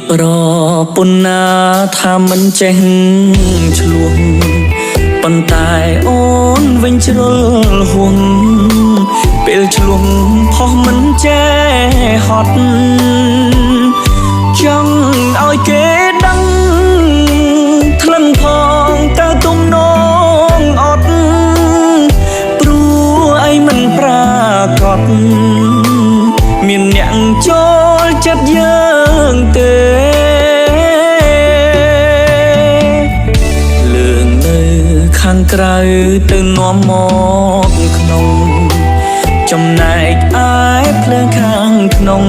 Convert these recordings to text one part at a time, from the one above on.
ប្រពន្ធណាថាមិនចេះឆ្លួងប៉ុន្តែអូនវិញជ្រុលហួងពេលឆ្លួងផុសមិនចេះហត់ចង់ឲ្យគេដឹងថ្លឹងផងតើទំនងអត់ព្រោះអីមិនប្រាកដមានអ្នកចូលចិត្តយើងទេលើងនៅខាងក្រៅទៅនាំមកក្នុងចំណែកឯភ្លើងខាងក្នុង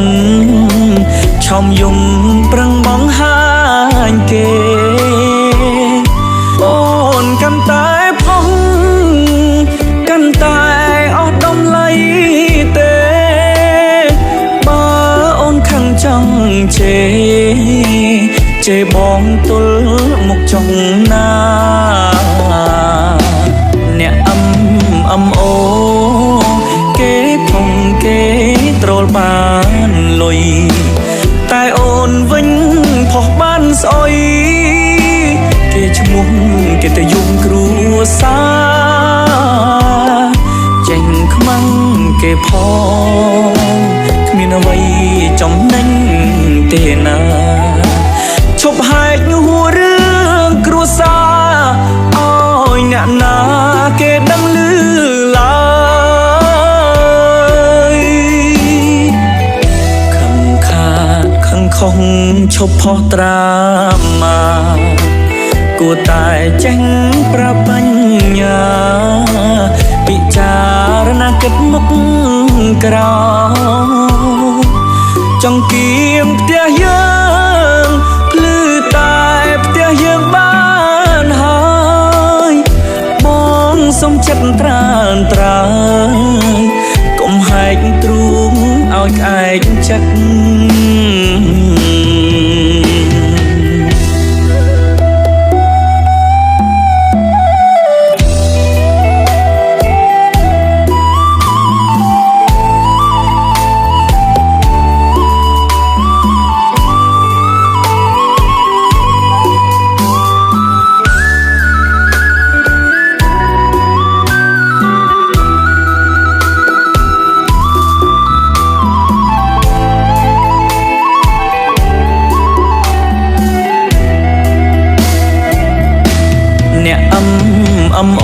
ឆោមយំប្រឹងបង្ហាញគេអូនកាន់តែផុសកាន់តែអស់តម្លៃទេបើអូនខឹងចង់ជេរបងទល់មុខចង់ណាអ្នកអូគេផុងគេត្រូលបានលុយតែអូនវិញផុសបានស្អុយគេឈ្មោះគេទៅយំគ្រួសារចេញខ្មាំងគេផងគ្មានអ្វីចំណេញទេណាឈប់ហែកហួររឿងគ្រួសារឲ្យអ្នកណាគេដឹងឮឡើយខឹងខាតខឹងខុសឈប់ផុសត្រាមាគួរតែចេញប្របញ្ញាពិចារណាគិតមុខក្រោយចង្គៀមផ្ទះយើងភ្លឺតែផ្ទះយើងបានហើយបងសុំចិត្តត្រានត្រើយកុំហែកទ្រូងឲ្យក្អែកចិត្ត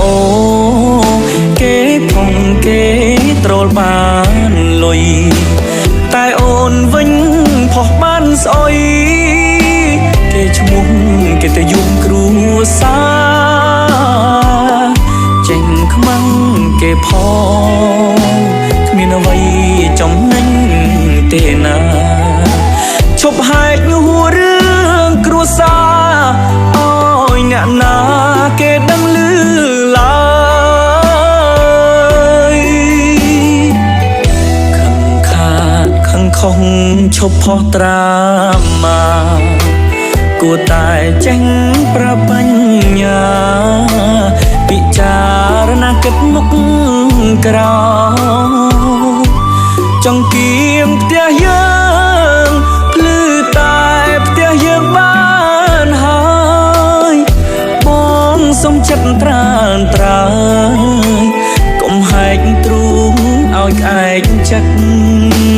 អូគេផុងគេត្រូលបានលុយតែអូនវិញផុសបានស្អុយគេឈ្មោះគេទៅយំគ្រួសារចេញខ្មាំងគេផងគ្មានអ្វីចំណេញទេណាឈប់ហែកហួររឿងគ្រួសារឲ្យអ្នកណាគេដឹងឮឡើយខឹងខាតខឹងខុសឈប់ផុសត្រាមាគួរតែចេញប្របញ្ញាពិចារណាគិតមុខក្រោយចង្គៀមផ្ទះយើងភ្លឺតែផ្ទះយើងបានហើយបងសុំចិត្តត្រានត្រើយកុំហែកទ្រូងឲ្យក្អែកចិត្ត